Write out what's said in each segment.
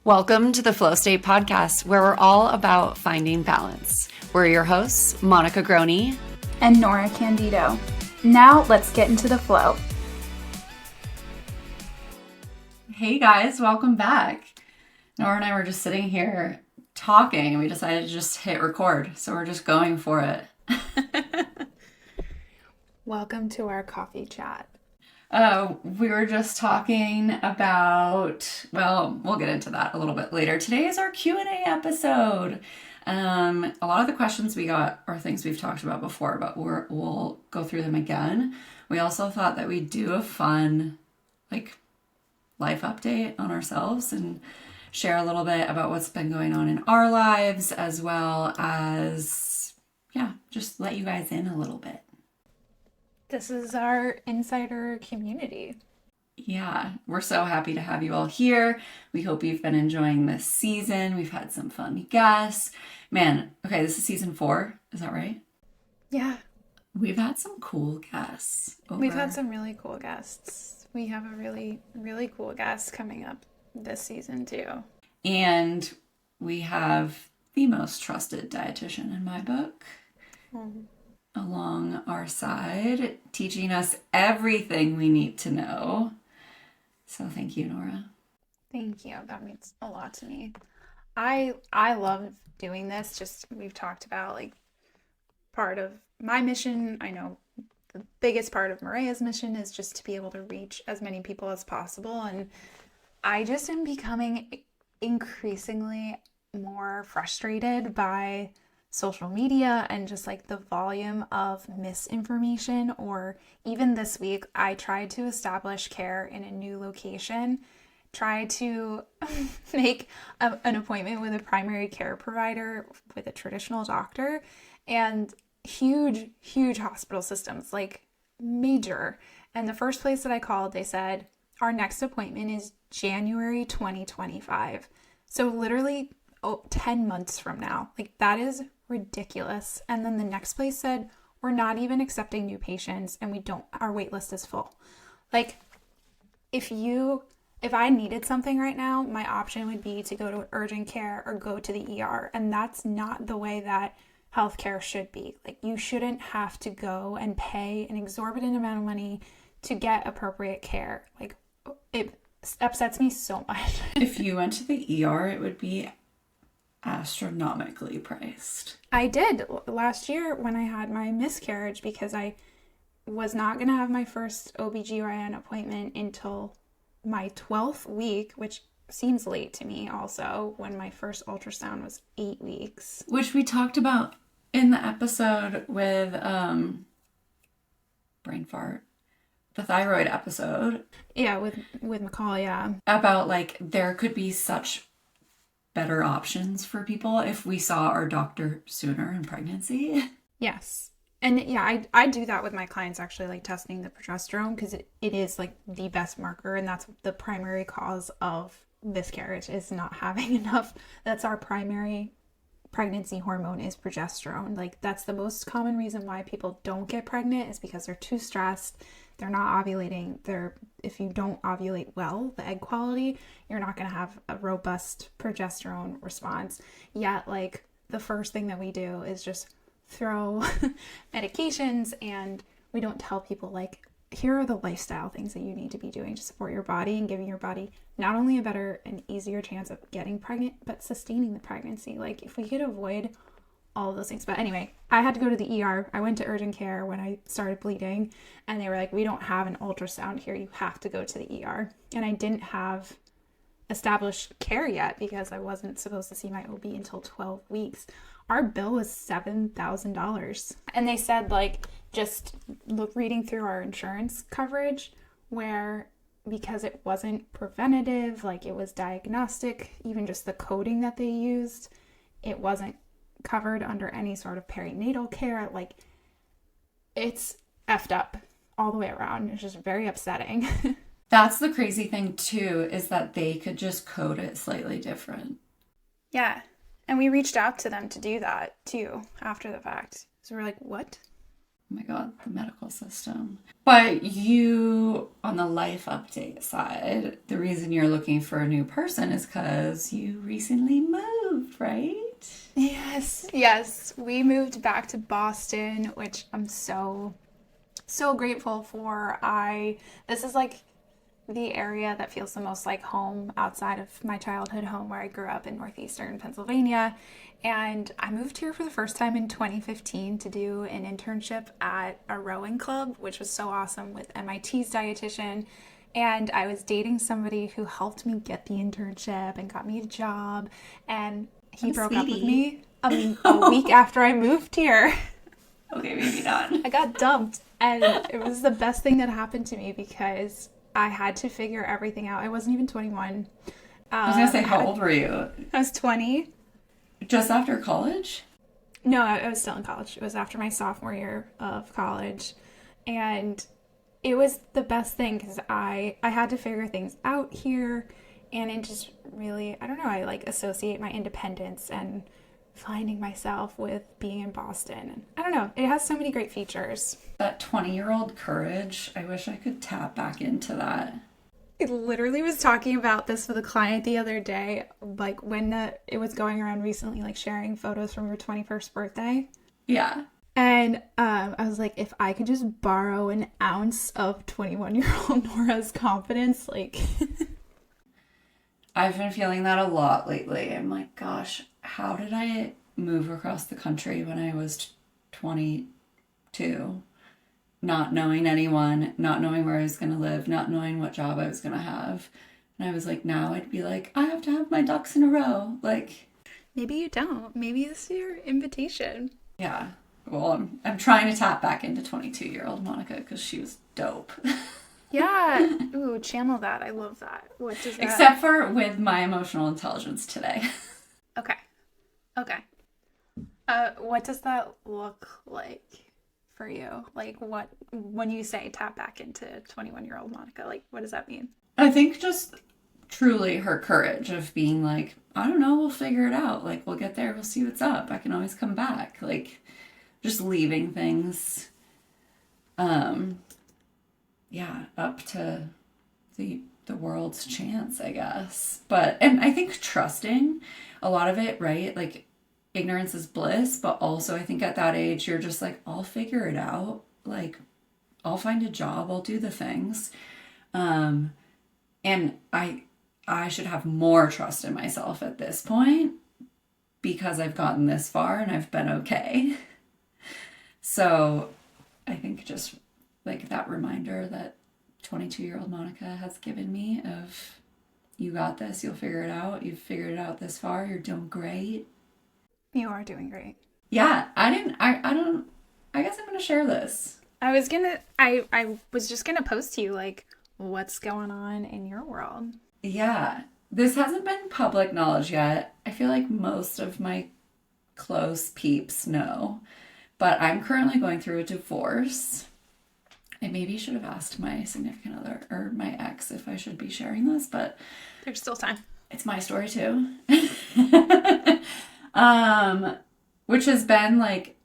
Welcome to the Flow State Podcast, where we're all about finding balance. We're your hosts, Monica Groney and Nora Candido. Now let's get into the flow. Hey guys, welcome back. Nora and I were just sitting here talking and we decided to just hit record. So we're just going for it. Welcome to our coffee chat. We were just talking about, well, we'll get into that a little bit later. Today is our Q&A episode. A lot of the questions we got are things we've talked about before, but we'll go through them again. We also thought that we'd do a fun, life update on ourselves and share a little bit about what's been going on in our lives, as well as, just let you guys in a little bit. This is our insider community. Yeah, we're so happy to have you all here. We hope you've been enjoying this season. We've had some fun guests. Man, okay, this is season 4. Is that right? Yeah. We've had some cool guests. We've had some really cool guests. We have a really, really cool guest coming up this season too. And we have the most trusted dietitian in my book. Along our side, teaching us everything we need to know. So thank you, Nora. Thank you. That means a lot to me. I love doing this. Just we've talked about part of my mission. I know the biggest part of Maria's mission is just to be able to reach as many people as possible. And I just am becoming increasingly more frustrated by social media and just the volume of misinformation. Or even this week, I tried to establish care in a new location, tried to make an appointment with a primary care provider with a traditional doctor, and huge hospital systems, major. And the first place that I called, they said, our next appointment is January 2025. So literally 10 months from now. That is ridiculous. And then the next place said, we're not even accepting new patients and our wait list is full. If I needed something right now, my option would be to go to urgent care or go to the ER. And that's not the way that healthcare should be. You shouldn't have to go and pay an exorbitant amount of money to get appropriate care. It upsets me so much. If you went to the ER, it would be astronomically priced. I did last year when I had my miscarriage, because I was not going to have my first OBGYN appointment until my 12th week, which seems late to me also, when my first ultrasound was 8 weeks. Which we talked about in the episode with brain fart. The thyroid episode. Yeah, with McCall, yeah. About there could be such better options for people if we saw our doctor sooner in pregnancy. Yes. And yeah, I do that with my clients, actually, testing the progesterone, because it is the best marker, and that's the primary cause of miscarriage, is not having enough. That's our primary pregnancy hormone, is progesterone. That's the most common reason why people don't get pregnant, is because they're too stressed. They're not ovulating. If you don't ovulate well, the egg quality, you're not going to have a robust progesterone response. Yet, the first thing that we do is just throw medications, and we don't tell people, here are the lifestyle things that you need to be doing to support your body and giving your body not only a better and easier chance of getting pregnant, but sustaining the pregnancy. If we could avoid all of those things. But anyway, I had to go to the ER. I went to urgent care when I started bleeding, and they were like, we don't have an ultrasound here. You have to go to the ER. And I didn't have established care yet, because I wasn't supposed to see my OB until 12 weeks. Our bill was $7,000. And they said, just reading through our insurance coverage, where because it wasn't preventative, it was diagnostic, even just the coding that they used, it wasn't covered under any sort of perinatal care. It's effed up all the way around. It's just very upsetting. That's the crazy thing too, is that they could just code it slightly different. Yeah. And we reached out to them to do that too after the fact. So we're like, what? Oh my God, the medical system. But you, on the life update side, the reason you're looking for a new person is because you recently moved, right? Yes. We moved back to Boston, which I'm so grateful for. This is like the area that feels the most like home outside of my childhood home where I grew up in northeastern Pennsylvania. And I moved here for the first time in 2015 to do an internship at a rowing club, which was so awesome with MIT's dietitian. And I was dating somebody who helped me get the internship and got me a job. And he Oh, broke up with sweetie. me a week after I moved here. Okay, maybe not. I got dumped, and it was the best thing that happened to me because I had to figure everything out. I wasn't even 21. I was gonna say, how old were you? I was 20. Just after college? No, I was still in college. It was after my sophomore year of college, and it was the best thing because I had to figure things out here, and it just really, I don't know, I like associate my independence and finding myself with being in Boston. And I don't know, it has so many great features. That 20-year-old courage, I wish I could tap back into that. I literally was talking about this with a client the other day, like when it was going around recently, like sharing photos from your 21st birthday. Yeah. And I was like, if I could just borrow an ounce of 21-year-old Nora's confidence, like. I've been feeling that a lot lately. I'm like, gosh, how did I move across the country when I was 22? Not knowing anyone, not knowing where I was going to live, not knowing what job I was going to have. And I was like, now I'd be like, I have to have my ducks in a row. Like, Maybe you don't. Maybe this is your invitation. yeah. Well, I'm trying to tap back into 22-year-old Monica because she was dope. Yeah. Ooh, channel that. I love that. What does that... Except for with my emotional intelligence today. Okay. What does that look like for you? Like what, when you say tap back into 21-year-old Monica, like what does that mean? I think just truly her courage of being like, I don't know, we'll figure it out. Like, we'll get there, we'll see what's up. I can always come back. Like, just leaving things, up to the world's chance, I guess. And I think trusting a lot of it, right? Like, ignorance is bliss, but also I think at that age, you're just like, I'll figure it out. Like, I'll find a job, I'll do the things. And I should have more trust in myself at this point because I've gotten this far and I've been okay. So I think just like that reminder that 22-year-old Monica has given me of, you got this, you'll figure it out. You've figured it out this far. You're doing great. You are doing great. Yeah, I guess I'm going to share this. I was just gonna post to you like what's going on in your world. Yeah, this hasn't been public knowledge yet. I feel like most of my close peeps know, but I'm currently going through a divorce. I maybe should have asked my significant other or my ex if I should be sharing this, but There's still time. it's my story too. Which has been like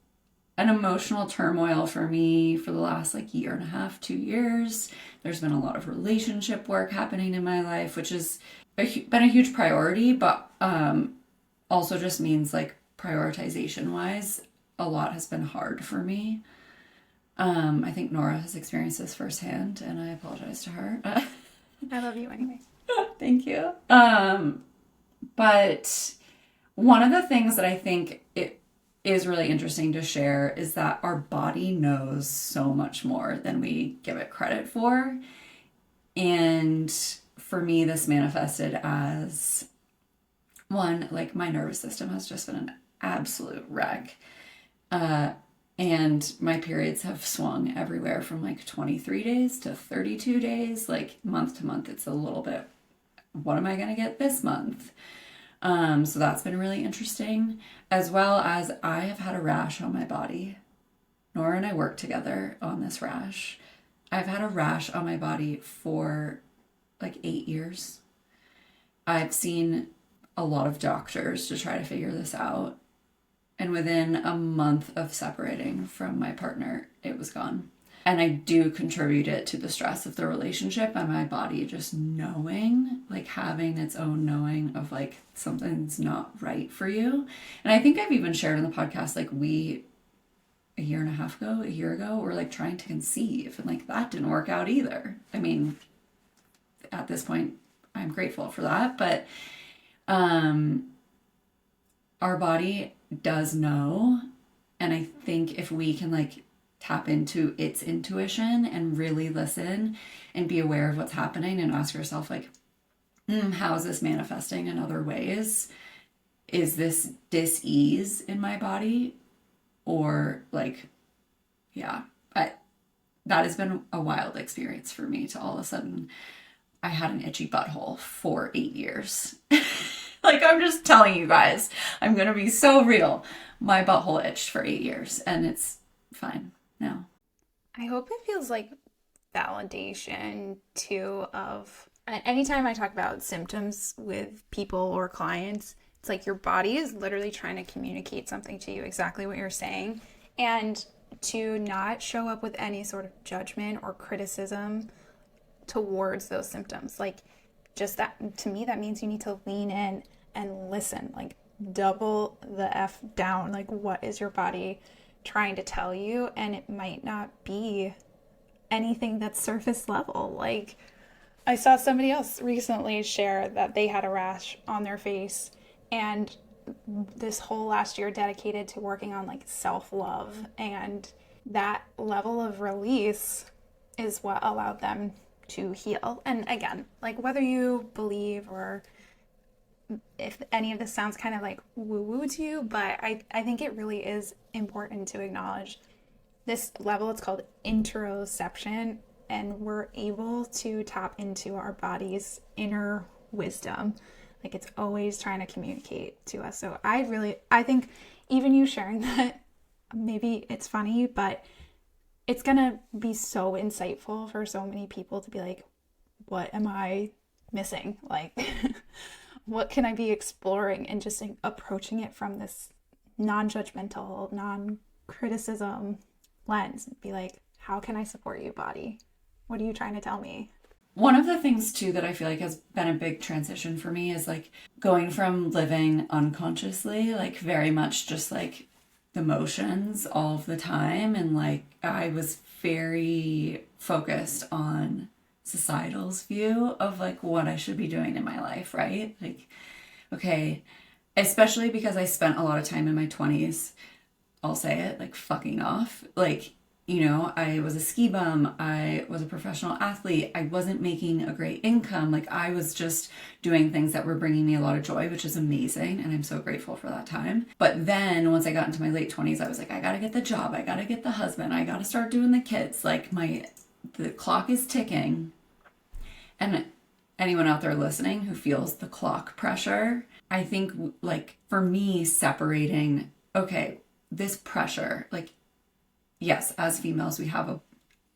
an emotional turmoil for me for the last like year and a half, 2 years. There's been a lot of relationship work happening in my life, which has been a huge priority, but also just means like prioritization wise, a lot has been hard for me. I think Nora has experienced this firsthand, and I apologize to her. I love you anyway. Thank you. But one of the things that I think it is really interesting to share is that our body knows so much more than we give it credit for. And for me, this manifested as one, like my nervous system has just been an absolute wreck. And my periods have swung everywhere from like 23 days to 32 days, like month to month. It's a little bit, what am I going to get this month? So that's been really interesting, as well as I have had a rash on my body. Nora and I worked together on this rash. I've had a rash on my body for like 8 years. I've seen a lot of doctors to try to figure this out. And within a month of separating from my partner, it was gone. And I do contribute it to the stress of the relationship and my body just knowing, like having its own knowing of like something's not right for you. And I think I've even shared in the podcast, like a year ago, we're like trying to conceive and like that didn't work out either. I mean, at this point, I'm grateful for that. But our body does know. And I think if we can like tap into its intuition and really listen and be aware of what's happening and ask yourself like, how is this manifesting in other ways? Is this dis-ease in my body? Or like, that has been a wild experience for me to all of a sudden, I had an itchy butthole for 8 years. Like, I'm just telling you guys, I'm going to be so real. My butthole itched for 8 years and it's fine now. I hope it feels like validation too of anytime I talk about symptoms with people or clients, it's like your body is literally trying to communicate something to you, exactly what you're saying. And to not show up with any sort of judgment or criticism towards those symptoms. Like, just that, to me, that means you need to lean in and listen, like double the F down. Like, what is your body trying to tell you? And it might not be anything that's surface level. Like, I saw somebody else recently share that they had a rash on their face, and this whole last year dedicated to working on like self-love, and that level of release is what allowed them to heal. And again, like whether you believe or if any of this sounds kind of like woo-woo to you, but I think it really is important to acknowledge this level. It's called interoception, and we're able to tap into our body's inner wisdom. Like, it's always trying to communicate to us. So I think even you sharing that, maybe it's funny, but it's going to be so insightful for so many people to be like, what am I missing? Like, what can I be exploring? And just approaching it from this non-judgmental, non-criticism lens. Be like, how can I support you, body? What are you trying to tell me? One of the things too that I feel like has been a big transition for me is like going from living unconsciously, like very much just like the motions all of the time. And like I was very focused on societal's view of like what I should be doing in my life, right? Like, okay, especially because I spent a lot of time in my 20s, I'll say it, like fucking off. Like, you know, I was a ski bum. I was a professional athlete. I wasn't making a great income. Like, I was just doing things that were bringing me a lot of joy, which is amazing. And I'm so grateful for that time. But then once I got into my late 20s, I was like, I got to get the job. I got to get the husband. I got to start doing the kids. Like, the clock is ticking. And anyone out there listening who feels the clock pressure, I think, like, for me, separating, okay, this pressure, like, yes, as females, we have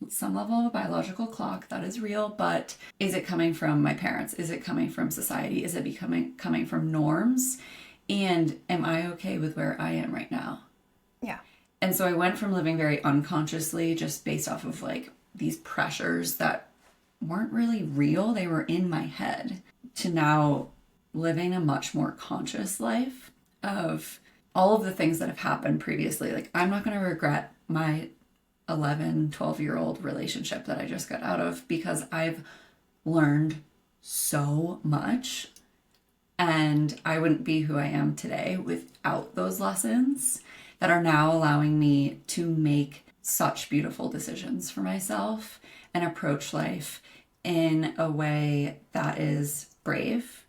some level of a biological clock that is real, but is it coming from my parents? Is it coming from society? Is it coming from norms? And am I okay with where I am right now? Yeah. And so I went from living very unconsciously, just based off of like these pressures that weren't really real, they were in my head, to now living a much more conscious life of all of the things that have happened previously. Like, I'm not going to regret my 11, 12-year-old relationship that I just got out of, because I've learned so much, and I wouldn't be who I am today without those lessons that are now allowing me to make such beautiful decisions for myself and approach life in a way that is brave,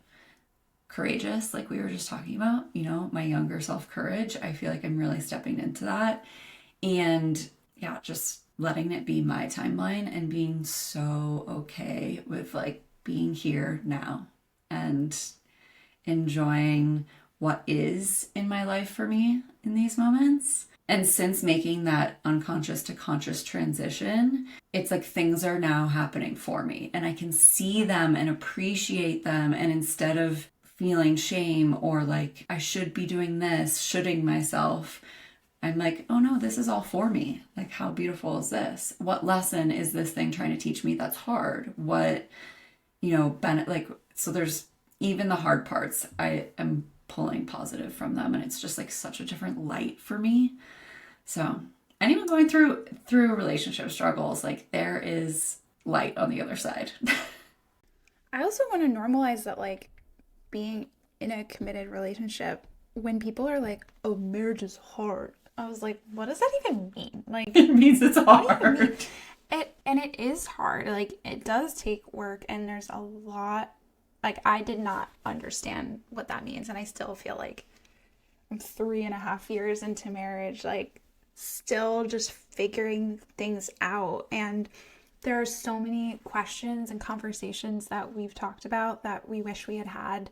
courageous, like we were just talking about, you know, my younger self courage. I feel like I'm really stepping into that. And yeah, just letting it be my timeline and being so okay with like being here now and enjoying what is in my life for me in these moments. And since making that unconscious to conscious transition, it's like things are now happening for me and I can see them and appreciate them. And instead of feeling shame or like I should be doing this, shoulding myself, I'm like, oh no, this is all for me. Like, how beautiful is this? What lesson is this thing trying to teach me that's hard? What, like, so there's even the hard parts, I am pulling positive from them. And it's just like such a different light for me. So anyone going through relationship struggles, like there is light on the other side. I also want to normalize that, like, being in a committed relationship, when people are like, oh, marriage is hard. I was like, what does that even mean? Like, It means it's hard. It is hard. Like, it does take work, and there's a lot. Like, I did not understand what that means, and I still feel like I'm 3.5 years into marriage, like, still just figuring things out. And there are so many questions and conversations that we've talked about that we wish we had had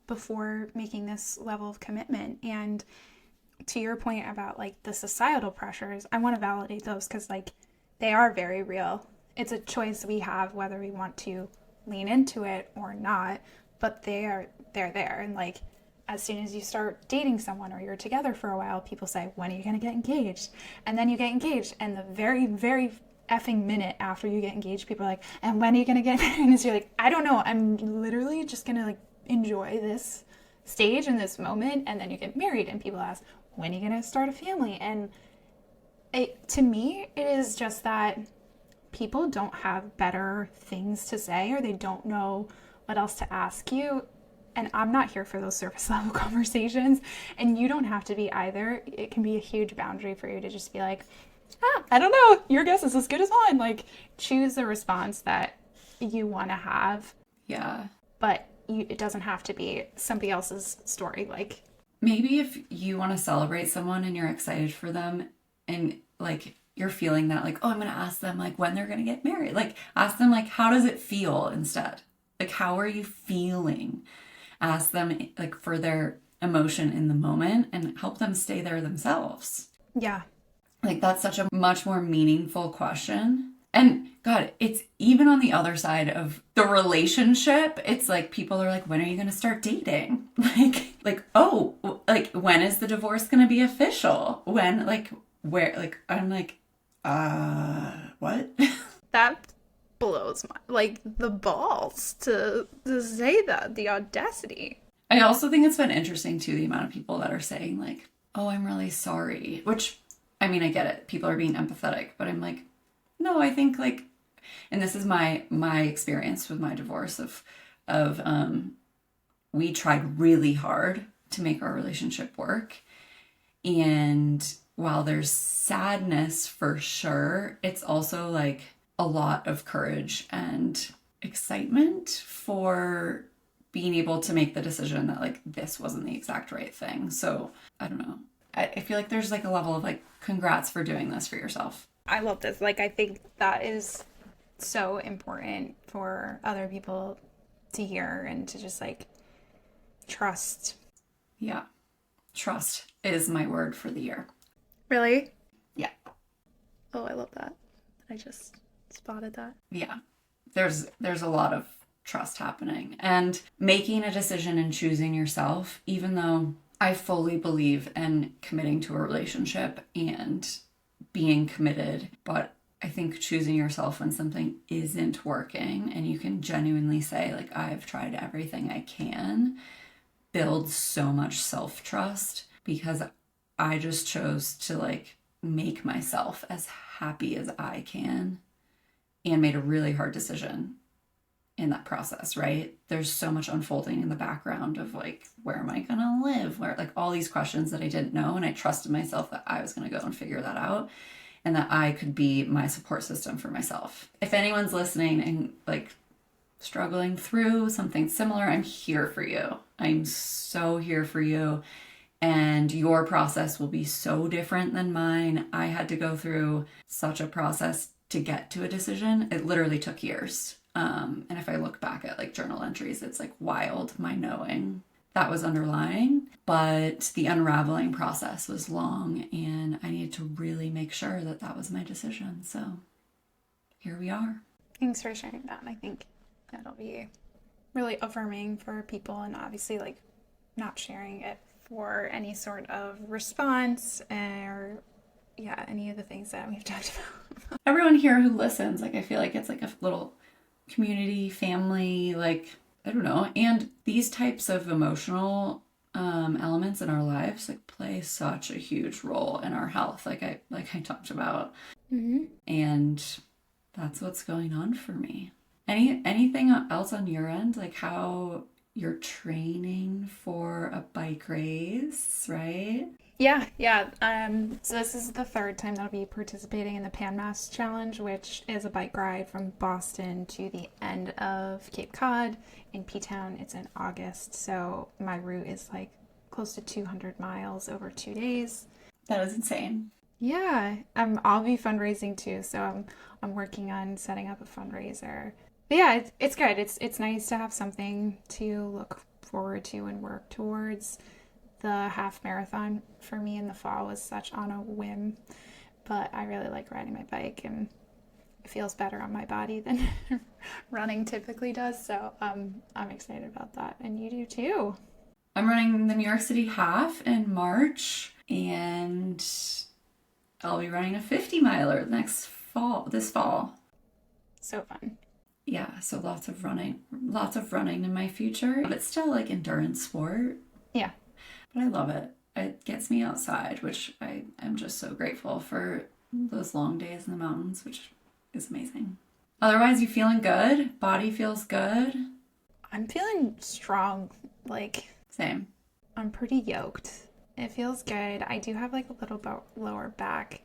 before making this level of commitment. And to your point about like the societal pressures, I want to validate those because like they are very real. It's a choice we have whether we want to lean into it or not, but they're there. And like as soon as you start dating someone or you're together for a while, people say, when are you going to get engaged? And then you get engaged, and the very, very effing minute after you get engaged, people are like, and when are you going to get married? And so you're like, I don't know. I'm literally just going to like enjoy this stage and this moment. And then you get married, and people ask, when are you going to start a family? And to me, it is just that people don't have better things to say, or they don't know what else to ask you. And I'm not here for those surface level conversations, and you don't have to be either. It can be a huge boundary for you to just be like, I don't know, your guess is as good as mine. Like, choose the response that you want to have. Yeah. But it doesn't have to be somebody else's story. Like, maybe if you want to celebrate someone and you're excited for them, and like you're feeling that like, oh, I'm going to ask them like when they're going to get married. Like, ask them like, how does it feel instead? Like, how are you feeling? Ask them like for their emotion in the moment and help them stay there themselves. yeah. Like, that's such a much more meaningful question. And God, it's even on the other side of the relationship. It's like people are like, when are you going to start dating? Oh, like when is the divorce going to be official? When, like, where, like, I'm like, what? That blows my, like, the balls to say that, the audacity. I also think it's been interesting too, the amount of people that are saying like, oh, I'm really sorry, which, I mean, I get it. People are being empathetic, but I'm like, no, I think like, and this is my experience with my divorce of we tried really hard to make our relationship work. And while there's sadness for sure, it's also like a lot of courage and excitement for being able to make the decision that like this wasn't the exact right thing. So I don't know. I feel like there's like a level of like, congrats for doing this for yourself. I love this. Like, I think that is so important for other people to hear and to just like trust. Yeah. Trust is my word for the year. Really? Yeah. Oh, I love that. I just spotted that. Yeah. There's a lot of trust happening, and making a decision and choosing yourself, even though I fully believe in committing to a relationship and being committed, but I think choosing yourself when something isn't working and you can genuinely say like, I've tried everything I can, builds so much self-trust, because I just chose to like make myself as happy as I can and made a really hard decision in that process, right? There's so much unfolding in the background of like, where am I gonna live? Where, like, all these questions that I didn't know, and I trusted myself that I was gonna go and figure that out, and that I could be my support system for myself. If anyone's listening and like struggling through something similar, I'm here for you. I'm so here for you. And your process will be so different than mine. I had to go through such a process to get to a decision. It literally took years. And if I look back at like journal entries, it's like wild, my knowing that was underlying. But the unraveling process was long, and I needed to really make sure that that was my decision. So here we are. Thanks for sharing that. I think that'll be really affirming for people, and obviously like not sharing it for any sort of response or yeah, any of the things that we've talked about. Everyone here who listens, like I feel like it's like a little community, family, like I don't know. And these types of emotional elements in our lives like play such a huge role in our health, like I talked about. Mm-hmm. And that's what's going on for me. Anything else on your end, like how you're training for a bike race, right? Yeah. So this is the third time that I'll be participating in the Pan Mass Challenge, which is a bike ride from Boston to the end of Cape Cod in P-Town. It's in August, so my route is like close to 200 miles over 2 days. That is insane. Yeah, I'll be fundraising too, so I'm working on setting up a fundraiser. But yeah, it's good. It's nice to have something to look forward to and work towards. The half marathon for me in the fall was such on a whim, but I really like riding my bike and it feels better on my body than running typically does. So I'm excited about that, and you do too. I'm running the New York City half in March, and I'll be running a 50 miler this fall. So fun. Yeah, so lots of running in my future. But it's still like endurance sport. Yeah. But I love it. It gets me outside, which I am just so grateful for those long days in the mountains, which is amazing. Otherwise, you feeling good? Body feels good? I'm feeling strong. Like, Same. I'm pretty yoked. It feels good. I do have like a little bit lower back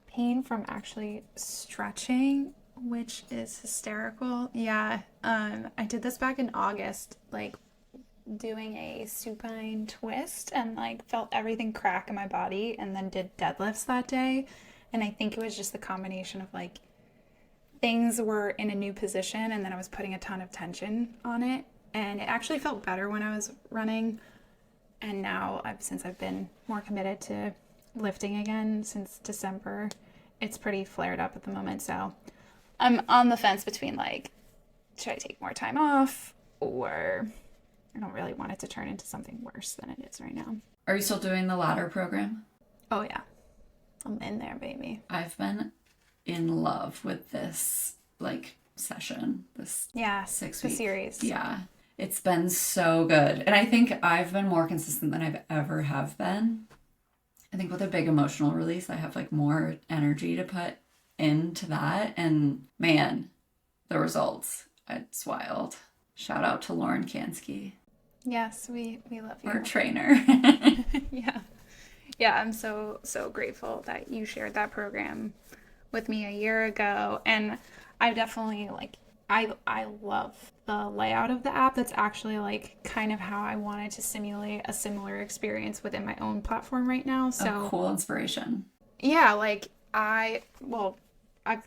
pain from actually stretching, which is hysterical. Yeah. I did this back in August, like doing a supine twist, and like felt everything crack in my body, and then did deadlifts that day. And I think it was just the combination of like things were in a new position, and then I was putting a ton of tension on it, and it actually felt better when I was running. And now since I've been more committed to lifting again since December, it's pretty flared up at the moment. So I'm on the fence between like, should I take more time off, or I don't really want it to turn into something worse than it is right now. Are you still doing the ladder program? Oh yeah, I'm in there, baby. I've been in love with this like session, this 6 week series. Yeah. It's been so good. And I think I've been more consistent than I've ever have been. I think with a big emotional release, I have like more energy to put into that. And man, the results, it's wild. Shout out to Lauren Kansky. Yes, we love you. Our trainer. Yeah, I'm so grateful that you shared that program with me a year ago. And I definitely like, I love the layout of the app. That's actually like kind of how I wanted to simulate a similar experience within my own platform right now. So cool inspiration. Yeah, like I've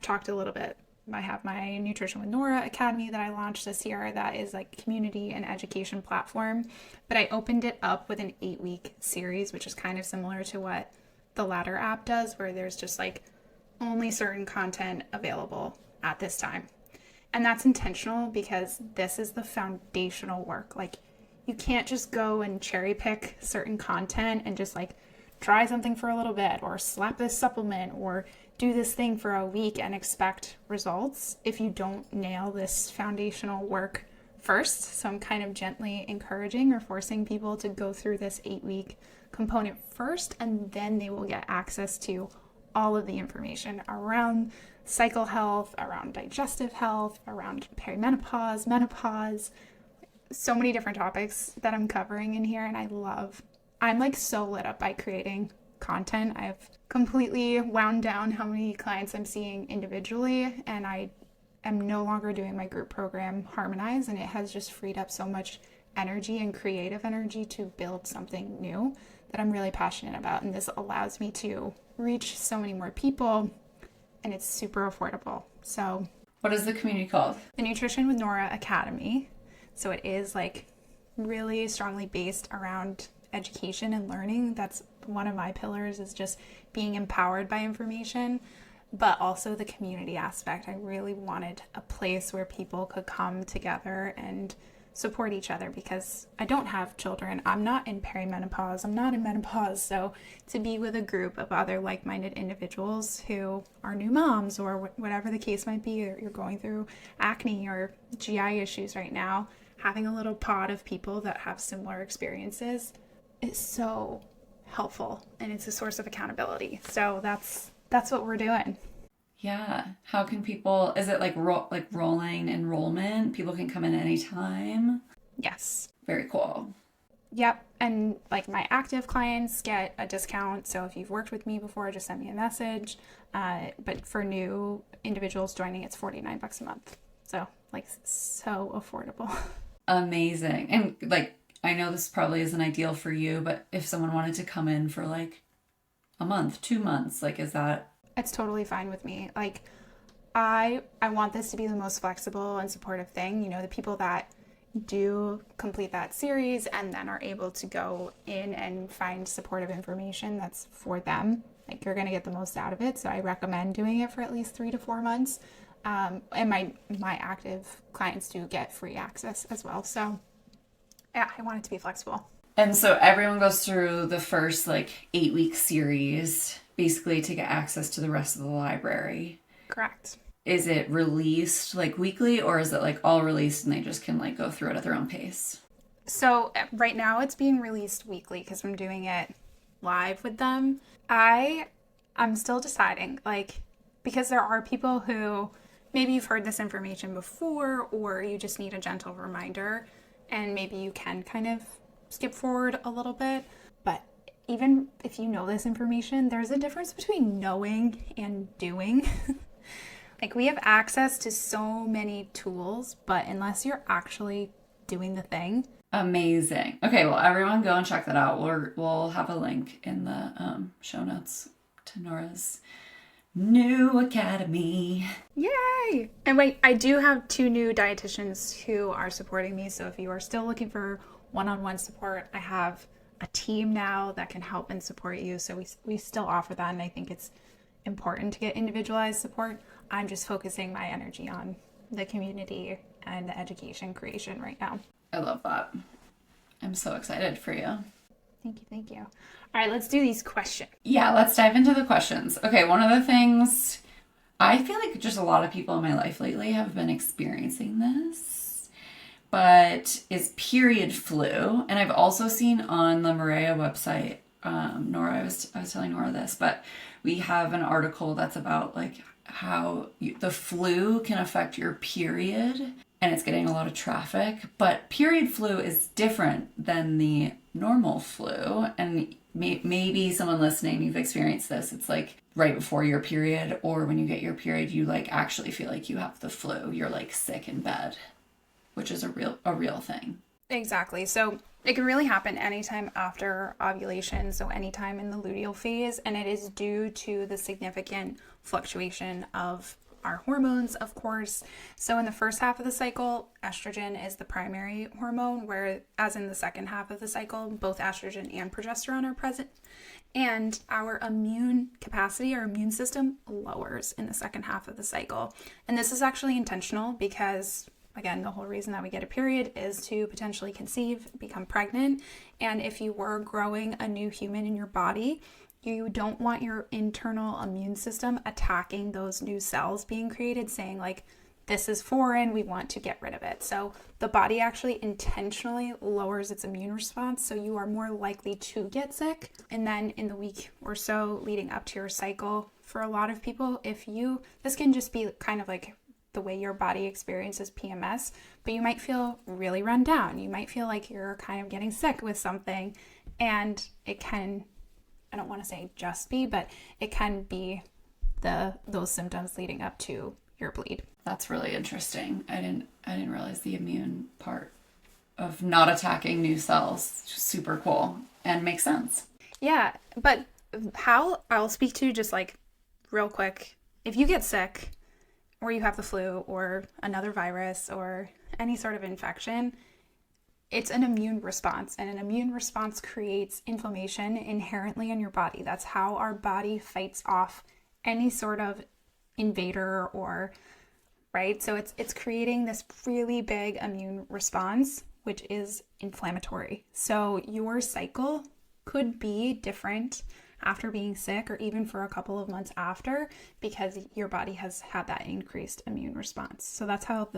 talked a little bit. I have my Nutrition with Norah Academy that I launched this year that is like community and education platform, but I opened it up with an 8-week series, which is kind of similar to what the Ladder app does, where there's just like only certain content available at this time. And that's intentional because this is the foundational work. Like you can't just go and cherry pick certain content and just like try something for a little bit or slap this supplement or do this thing for a week and expect results if you don't nail this foundational work first. So I'm kind of gently encouraging or forcing people to go through this 8-week component first, and then they will get access to all of the information around cycle health, around digestive health, around perimenopause, menopause, so many different topics that I'm covering in here. And I'm like so lit up by creating content. I've completely wound down how many clients I'm seeing individually, and I am no longer doing my group program Harmonize, and it has just freed up so much energy and creative energy to build something new that I'm really passionate about. And this allows me to reach so many more people, and it's super affordable. So what is the community called? The Nutrition with Norah Academy. So it is like really strongly based around education and learning. That's one of my pillars, is just being empowered by information. but also the community aspect. I really wanted a place where people could come together and support each other, because I don't have children. I'm not in perimenopause. I'm not in menopause. So to be with a group of other like-minded individuals who are new moms, or whatever the case might be, or you're going through acne or GI issues right now, having a little pod of people that have similar experiences is so helpful, and it's a source of accountability. So that's what we're doing. Yeah. How can people, is it like rolling enrollment? People can come in anytime? Yes. Very cool. Yep. And like my active clients get a discount. So if you've worked with me before, just send me a message. But for new individuals joining, it's $49 a month. So like, so affordable. Amazing. And like, I know this probably isn't ideal for you, but if someone wanted to come in for like a month, 2 months, like, is that? It's totally fine with me. Like, I want this to be the most flexible and supportive thing. You know, the people that do complete that series and then are able to go in and find supportive information, that's for them. Like, you're going to get the most out of it. So I recommend doing it for at least 3 to 4 months. And my active clients do get free access as well. So yeah, I want it to be flexible. And so everyone goes through the first like 8-week series basically to get access to the rest of the library. Correct. Is it released like weekly, or is it like all released and they just can like go through it at their own pace? So right now it's being released weekly because I'm doing it live with them. I'm still deciding, like, because there are people who maybe you've heard this information before, or you just need a gentle reminder, and maybe you can kind of skip forward a little bit. But even if you know this information, there's a difference between knowing and doing. Like, we have access to so many tools, but unless you're actually doing the thing. Amazing. Okay, well, everyone go and check that out. We'll have a link in the show notes to Nora's new academy. Yay! And wait, I do have 2 new dietitians who are supporting me. So if you are still looking for one-on-one support, I have a team now that can help and support you. So we still offer that, and I think it's important to get individualized support. I'm just focusing my energy on the community and the education creation right now. I love that. I'm so excited for you. Thank you. All right, let's do these questions. Yeah, let's dive into the questions. Okay, one of the things, I feel like just a lot of people in my life lately have been experiencing this, but is period flu. And I've also seen on the myriad website, Nora, I was telling Nora this, but we have an article that's about like how the flu can affect your period, and it's getting a lot of traffic. But period flu is different than the normal flu, and maybe someone listening, you've experienced this. It's like right before your period, or when you get your period, you like actually feel like you have the flu. You're like sick in bed, which is a real thing. Exactly. So it can really happen anytime after ovulation, so anytime in the luteal phase, and it is due to the significant fluctuation of our hormones, of course. So in the first half of the cycle, estrogen is the primary hormone, whereas in the second half of the cycle, both estrogen and progesterone are present. And our immune capacity, our immune system, lowers in the second half of the cycle. And this is actually intentional because, again, the whole reason that we get a period is to potentially conceive, become pregnant. And if you were growing a new human in your body, you don't want your internal immune system attacking those new cells being created, saying like, this is foreign, we want to get rid of it. So the body actually intentionally lowers its immune response, so you are more likely to get sick. And then in the week or so leading up to your cycle, for a lot of people, this can just be kind of like the way your body experiences PMS, but you might feel really run down. You might feel like you're kind of getting sick with something, and it can, I don't want to say just be, but it can be those symptoms leading up to your bleed. That's really interesting. I didn't realize the immune part of not attacking new cells. Super cool and makes sense. Yeah, but how I'll speak to just like real quick, if you get sick or you have the flu or another virus or any sort of infection, it's an immune response, and an immune response creates inflammation inherently in your body. That's how our body fights off any sort of invader or right. So it's creating this really big immune response, which is inflammatory. So your cycle could be different after being sick or even for a couple of months after because your body has had that increased immune response. So that's how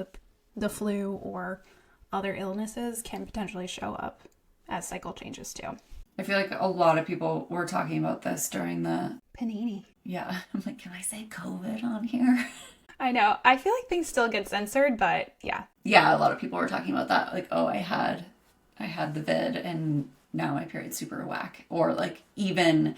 the flu or other illnesses can potentially show up as cycle changes too. I feel like a lot of people were talking about this during the Panini. Yeah, I'm like, can I say COVID on here? I know. I feel like things still get censored, but yeah. Yeah, a lot of people were talking about that. Like, oh, I had the vid and now my period's super whack. Or like even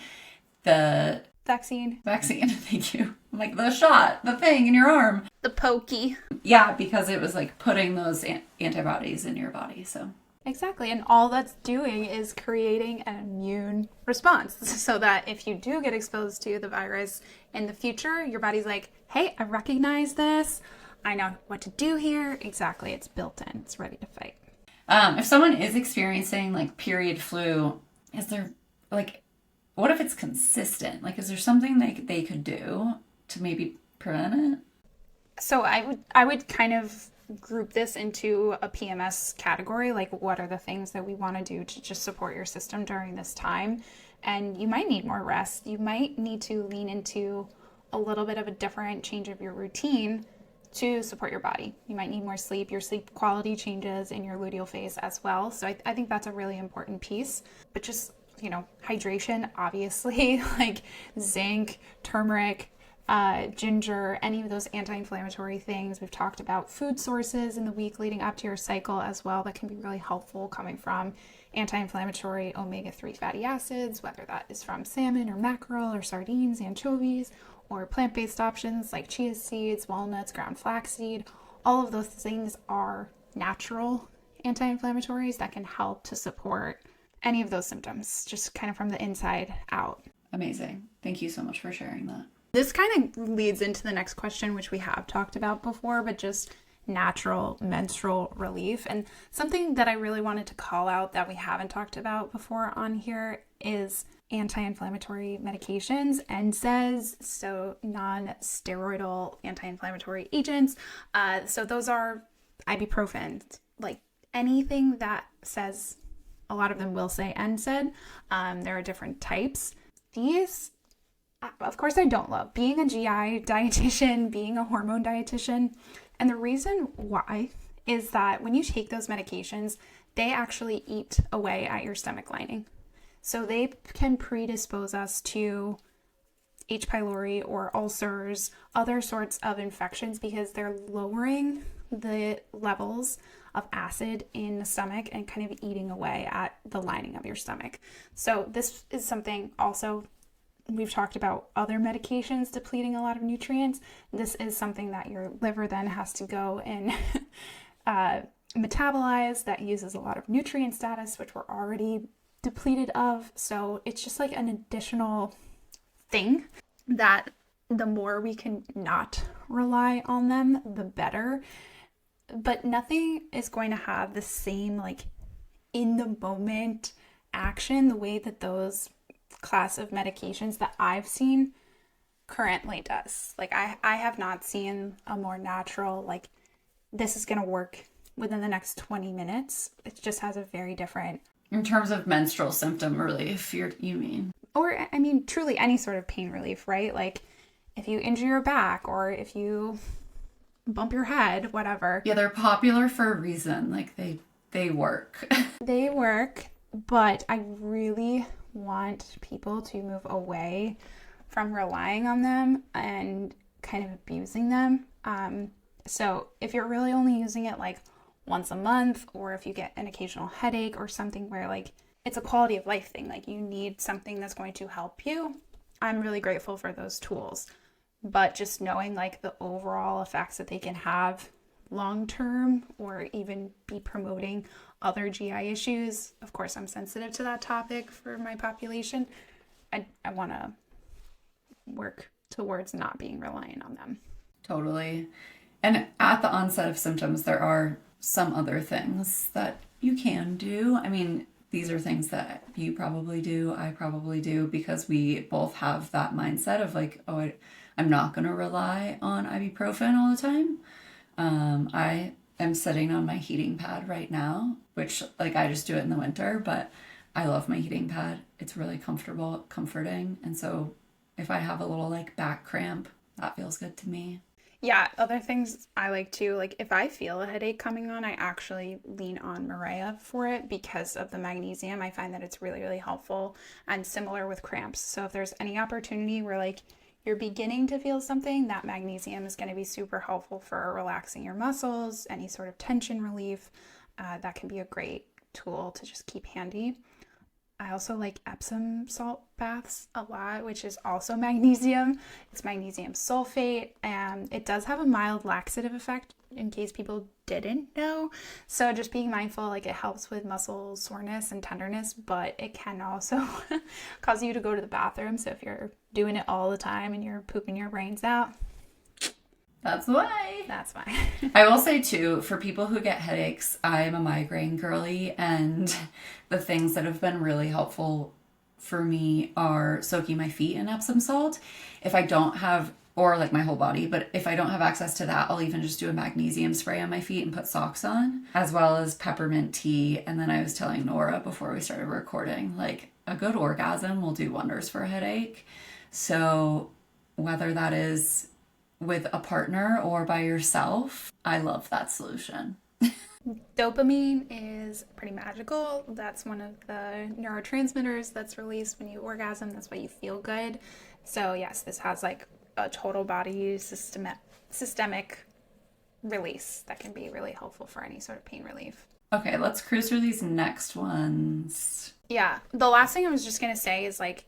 the vaccine. Thank you. Like the shot, the thing in your arm. The pokey. Yeah, because it was like putting those antibodies in your body. So exactly. And all that's doing is creating an immune response so that if you do get exposed to the virus in the future, your body's like, hey, I recognize this. I know what to do here. Exactly. It's built in. It's ready to fight. If someone is experiencing like period flu, is there like, what if it's consistent? Like, is there something they could do to maybe prevent it? So I would kind of group this into a PMS category. Like, what are the things that we want to do to just support your system during this time? And you might need more rest. You might need to lean into a little bit of a different change of your routine to support your body. You might need more sleep. Your sleep quality changes in your luteal phase as well. So I think that's a really important piece. But just, hydration, obviously, like zinc, turmeric, ginger, any of those anti-inflammatory things. We've talked about food sources in the week leading up to your cycle as well that can be really helpful, coming from anti-inflammatory omega-3 fatty acids, whether that is from salmon or mackerel or sardines, anchovies, or plant-based options like chia seeds, walnuts, ground flaxseed. All of those things are natural anti-inflammatories that can help to support any of those symptoms, just kind of from the inside out. Amazing. Thank you so much for sharing that. This kind of leads into the next question, which we have talked about before, but just natural menstrual relief. And something that I really wanted to call out that we haven't talked about before on here is anti-inflammatory medications, NSAIDs, so non-steroidal anti-inflammatory agents. So those are ibuprofen, like anything that says, a lot of them will say NSAID. There are different types. These, of course, I don't love being a GI dietitian, being a hormone dietitian. And the reason why is that when you take those medications, they actually eat away at your stomach lining. So they can predispose us to H. pylori or ulcers, other sorts of infections, because they're lowering the levels of acid in the stomach and kind of eating away at the lining of your stomach. So this is something also we've talked about, other medications depleting a lot of nutrients. This is something that your liver then has to go and metabolize, that uses a lot of nutrient status, which we're already depleted of. So it's just like an additional thing that the more we can not rely on them, the better. But nothing is going to have the same like in the moment action the way that those class of medications that I've seen currently does. Like I have not seen a more natural, like this is going to work within the next 20 minutes. It just has a very different... In terms of menstrual symptom relief, you mean? Or, I mean, truly any sort of pain relief, right? Like if you injure your back or if you bump your head, whatever. Yeah, they're popular for a reason. Like they work. They work, but I really want people to move away from relying on them and kind of abusing them. So if you're really only using it like once a month, or if you get an occasional headache or something where like it's a quality of life thing, like you need something that's going to help you, I'm really grateful for those tools. But just knowing like the overall effects that they can have long term, or even be promoting other GI issues. Of course, I'm sensitive to that topic for my population. I want to work towards not being reliant on them. Totally. And at the onset of symptoms, there are some other things that you can do. I mean, these are things that you probably do, I probably do, because we both have that mindset of like, oh, I'm not going to rely on ibuprofen all the time. I am sitting on my heating pad right now, which like I just do it in the winter, but I love my heating pad. It's really comfortable, comforting. And so if I have a little like back cramp, that feels good to me. Yeah, other things I like too, like if I feel a headache coming on, I actually lean on myriad for it because of the magnesium. I find that it's really, really helpful and similar with cramps. So if there's any opportunity where like you're beginning to feel something, that magnesium is going to be super helpful for relaxing your muscles, any sort of tension relief. That can be a great tool to just keep handy. I also like Epsom salt baths a lot, which is also magnesium. It's magnesium sulfate, and it does have a mild laxative effect in case people didn't know. So just being mindful, like it helps with muscle soreness and tenderness, but it can also cause you to go to the bathroom. So if you're doing it all the time and you're pooping your brains out, That's why. that's why. I will say too, for people who get headaches, I am a migraine girly, and the things that have been really helpful for me are soaking my feet in Epsom salt. If I don't have, or like my whole body, but if I don't have access to that, I'll even just do a magnesium spray on my feet and put socks on, as well as peppermint tea. And then I was telling Nora before we started recording, like a good orgasm will do wonders for a headache. So whether that is with a partner or by yourself, I love that solution. Dopamine is pretty magical. That's one of the neurotransmitters that's released when you orgasm. That's why you feel good. So yes, this has like a total body systemic release that can be really helpful for any sort of pain relief. Okay, let's cruise through these next ones. Yeah, the last thing I was just going to say is like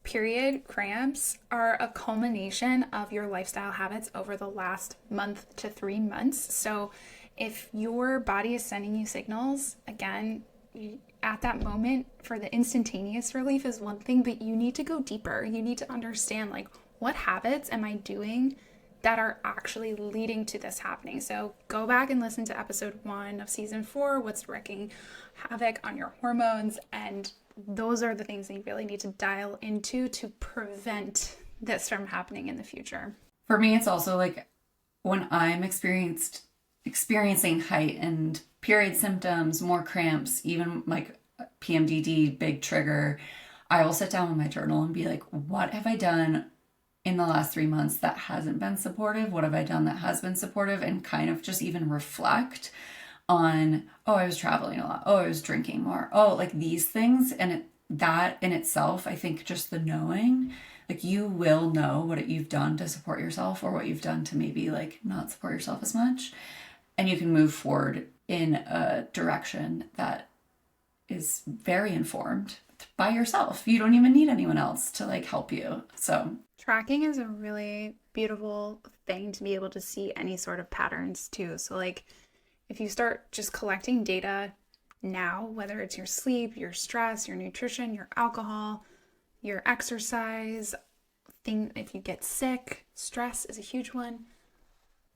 period cramps are a culmination of your lifestyle habits over the last month to 3 months. So if your body is sending you signals, again, at that moment, for the instantaneous relief is one thing, but you need to go deeper. You need to understand like, what habits am I doing that are actually leading to this happening? So go back and listen to episode 1 of season 4, what's wreaking havoc on your hormones, and those are the things that you really need to dial into to prevent this from happening in the future. For me, it's also like when I'm experiencing heightened period symptoms, more cramps, even like PMDD, big trigger, I will sit down with my journal and be like, what have I done in the last 3 months that hasn't been supportive? What have I done that has been supportive? And kind of just even reflect on, oh, I was traveling a lot. Oh, I was drinking more. Oh, like these things. And that in itself, I think just the knowing, like you will know what you've done to support yourself or what you've done to maybe like not support yourself as much. And you can move forward in a direction that is very informed by yourself. You don't even need anyone else to like help you. So tracking is a really beautiful thing to be able to see any sort of patterns too. So like if you start just collecting data now, whether it's your sleep, your stress, your nutrition, your alcohol, your exercise, if you get sick, stress is a huge one.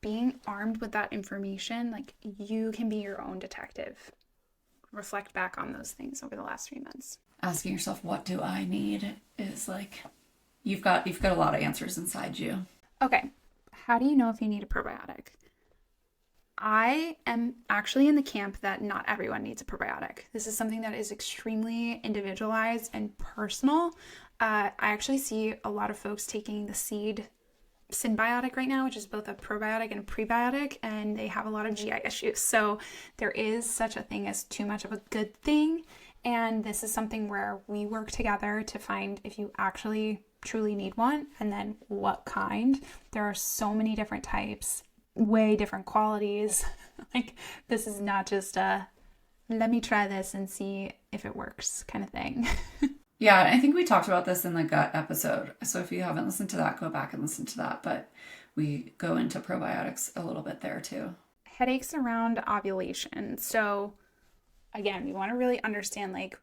Being armed with that information, like you can be your own detective. Reflect back on those things over the last 3 months. Asking yourself, what do I need, is like, you've got a lot of answers inside you. Okay, how do you know if you need a probiotic? I am actually in the camp that not everyone needs a probiotic. This is something that is extremely individualized and personal. I actually see a lot of folks taking the seed symbiotic right now, which is both a probiotic and a prebiotic, and they have a lot of GI issues. So there is such a thing as too much of a good thing. And this is something where we work together to find if you actually truly need one and then what kind. There are so many different types, way different qualities. Like this is not just a let me try this and see if it works kind of thing. Yeah, I think we talked about this in the gut episode. So if you haven't listened to that, go back and listen to that. But we go into probiotics a little bit there too. Headaches around ovulation. So again, we want to really understand like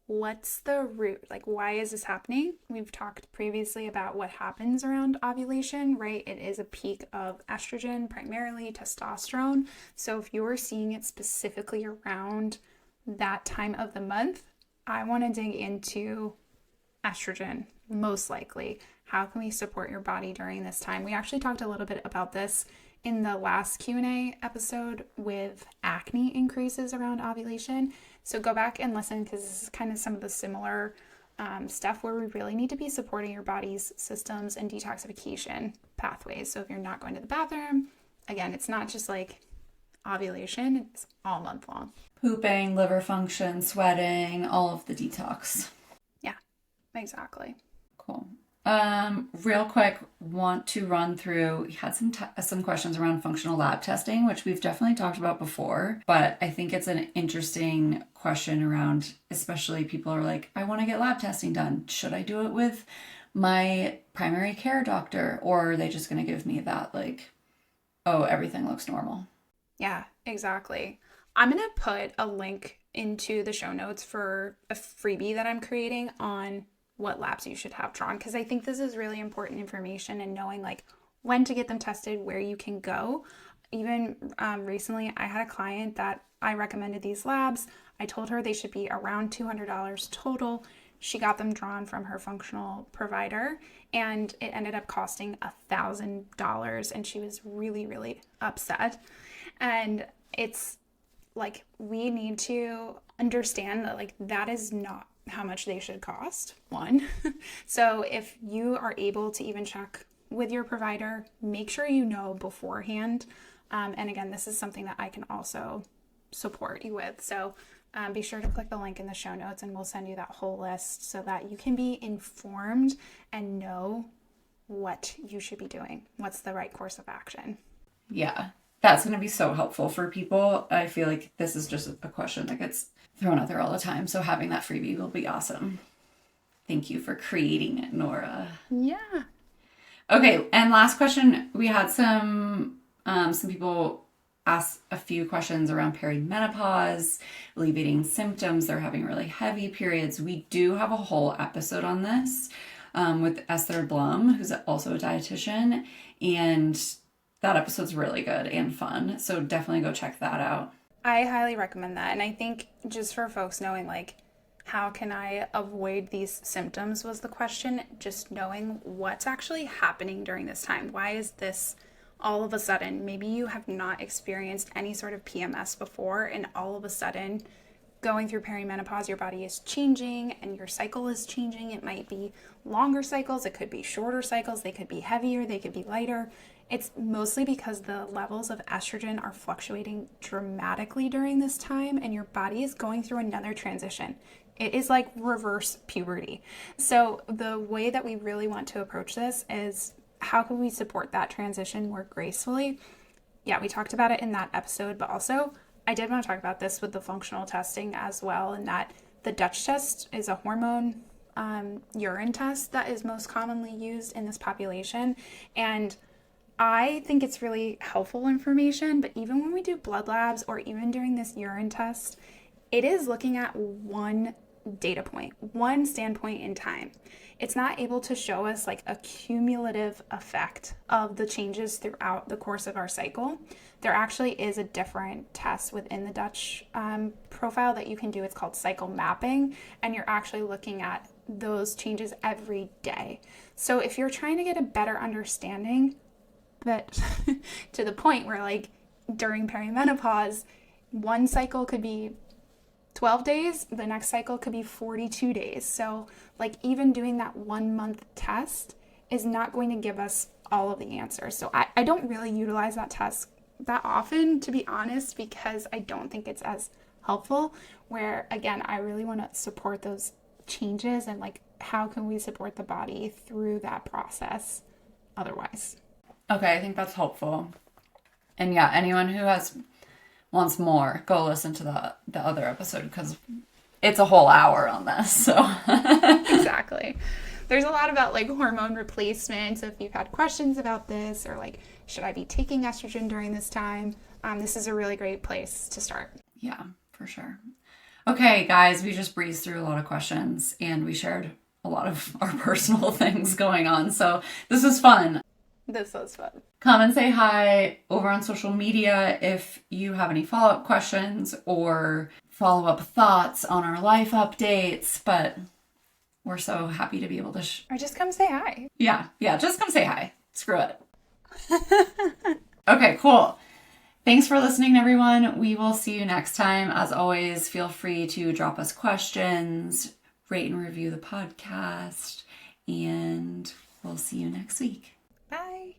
what's the root? Like why is this happening? We've talked previously about what happens around ovulation, right? It is a peak of estrogen, primarily testosterone. So if you're seeing it specifically around that time of the month, I want to dig into estrogen, most likely. How can we support your body during this time? We actually talked a little bit about this in the last Q&A episode with acne increases around ovulation. So go back and listen, because this is kind of some of the similar stuff where we really need to be supporting your body's systems and detoxification pathways. So if you're not going to the bathroom, again, it's not just like ovulation, it's all month long. Pooping, liver function, sweating, all of the detox. Yeah, exactly. Cool. Real quick, want to run through, we had some questions around functional lab testing, which we've definitely talked about before, but I think it's an interesting question around, especially people are like, I want to get lab testing done. Should I do it with my primary care doctor, or are they just going to give me that like, oh, everything looks normal? Yeah, exactly. I'm going to put a link into the show notes for a freebie that I'm creating on what labs you should have drawn, because I think this is really important information, and knowing like when to get them tested, where you can go. Even recently, I had a client that I recommended these labs. I told her they should be around $200 total. She got them drawn from her functional provider, and it ended up costing $1,000, and she was really, really upset. And it's like, we need to understand that like that is not how much they should cost, one. So if you are able to even check with your provider, make sure you know beforehand. And again, this is something that I can also support you with. So be sure to click the link in the show notes, and we'll send you that whole list so that you can be informed and know what you should be doing. What's the right course of action? Yeah, that's going to be so helpful for people. I feel like this is just a question that gets thrown out there all the time. So having that freebie will be awesome. Thank you for creating it, Nora. Yeah. Okay, and last question. We had some people ask a few questions around perimenopause, alleviating symptoms. They're having really heavy periods. We do have a whole episode on this with Esther Blum, who's also a dietitian, and that episode's really good and fun. So definitely go check that out. I highly recommend that. And I think just for folks knowing, like, how can I avoid these symptoms was the question. Just knowing what's actually happening during this time. Why is this all of a sudden? Maybe you have not experienced any sort of PMS before, and all of a sudden going through perimenopause, your body is changing and your cycle is changing. It might be longer cycles. It could be shorter cycles. They could be heavier. They could be lighter. It's mostly because the levels of estrogen are fluctuating dramatically during this time, and your body is going through another transition. It is like reverse puberty. So the way that we really want to approach this is, how can we support that transition more gracefully? Yeah, we talked about it in that episode, but also I did want to talk about this with the functional testing as well, and that the Dutch test is a hormone urine test that is most commonly used in this population. And I think it's really helpful information, but even when we do blood labs or even during this urine test, it is looking at one data point, one standpoint in time. It's not able to show us like a cumulative effect of the changes throughout the course of our cycle. There actually is a different test within the Dutch profile that you can do. It's called cycle mapping, and you're actually looking at those changes every day. So if you're trying to get a better understanding, that to the point where like during perimenopause, one cycle could be 12 days, the next cycle could be 42 days. So like even doing that 1 month test is not going to give us all of the answers. So I don't really utilize that test that often, to be honest, because I don't think it's as helpful, where again, I really want to support those changes, and like, how can we support the body through that process otherwise? Okay, I think that's helpful. And yeah, anyone who wants more, go listen to the other episode, because it's a whole hour on this. So Exactly. There's a lot about like hormone replacement. So if you've had questions about this, or like, should I be taking estrogen during this time? This is a really great place to start. Yeah, for sure. Okay, guys, we just breezed through a lot of questions, and we shared a lot of our personal things going on. So this was fun. This was fun. Come and say hi over on social media if you have any follow-up questions or follow-up thoughts on our life updates, but we're so happy to be able to... Or just come say hi. Yeah, just come say hi. Screw it. Okay, cool. Thanks for listening, everyone. We will see you next time. As always, feel free to drop us questions, rate and review the podcast, and we'll see you next week. Bye.